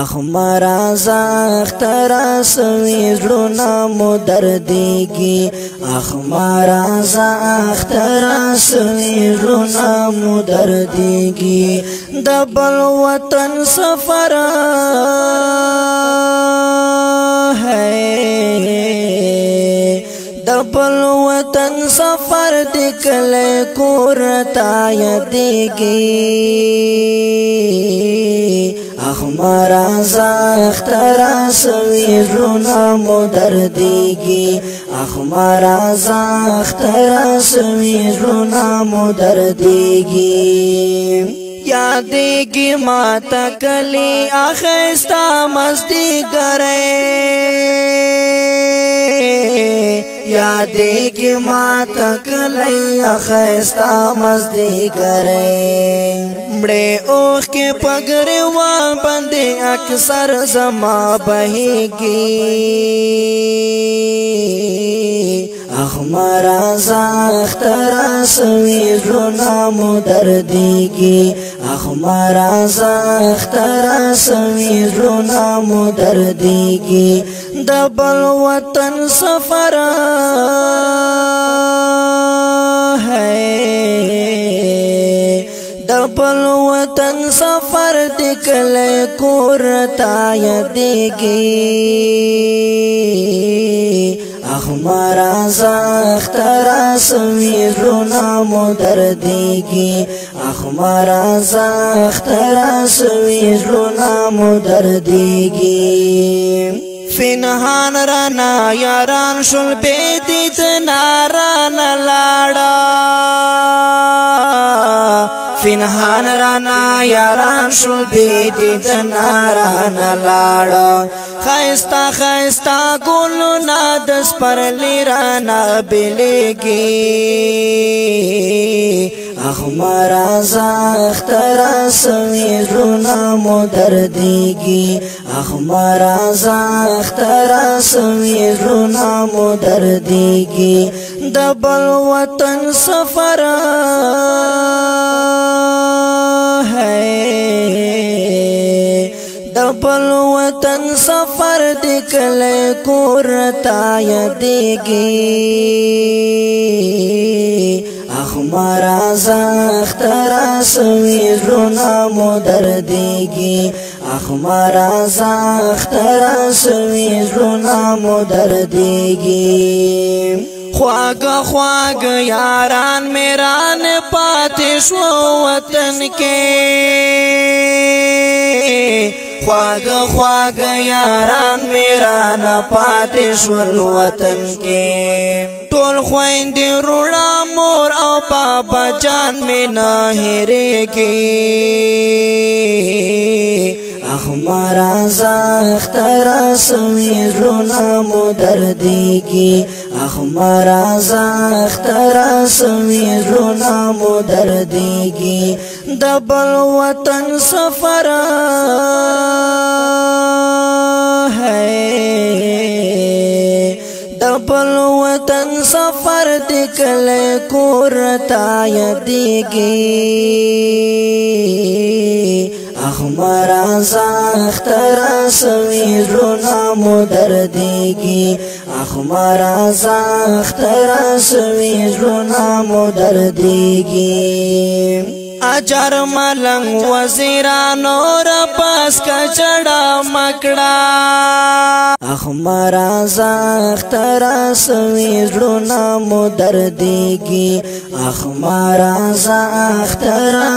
اخمرازا اخترا سوی زړونه مو دردیږي اخمرازا اخترا سوی زړونه مو دردیږي د بل وطن سفر ہے د بل وطن سفر دکله کور تا یادېږي اخمرازا اخترا سوی زړونه مو دردیږي اخمرازا اخترا سوی زړونه مو دردیږي یادېږي ماته کلی اخیستا مازدیګری یادېږي ماته کلی اخیستا مازدیګری مړې اوښکې په ګریوان باندې اکثر زما بهیږي اخمرازا اخترا سوی زړونه مو دردیږي اخمرازا اخترا سوی زړونه مو دردیږي د بل وطن سفر ہے د بل وطن سفر دکله کور تا یادېږي اخمرازا اخترا سوی زړونه مو دردیږي اخمرازا اخترا سوی زړونه مو دردیږي فنهان رانا یاران شل بیدید ناران لاړه فنهان رانا یاران شل بیدید ناران لاړه خیستا خیستا ګلونه د سپرلی رانا بلیږي اخمرازا اخترا سوی زړونه مو دردیږي اخمرازا اخترا سوی زړونه مو دردیږي د بل وطن سفر ہے د بل وطن سفر دکله کور تا یادېږي اخمرازا اخترا سوی زړونه مو دردیږي اخمرازا اخترا سوی زړونه مو دردیږي خواږه خواږه یاران میران پاتې شو وطن کې خواږه خواږه یاران میران پاتې شول وطن کې ټول خویندې وروڼه مور او بابا جان مې نه هېرېږي اخمرازا اخترا سوی زړونه مو دردیږي اخمرازا اخترا سوی زړونه مو دردیږي د بل وطن سفر ہے د بل وطن سفر دکله کور تا یادېږي اخمرازا اخترا سوی زړونه مو دردیږي اخمرازا اخترا سوی زړونه مو دردیږي اجر ملنګ وزیرانو را پاس کچړه مکړه اخمرازا اخترا سوی زړونه مو دردیږي اخمرازا اخترا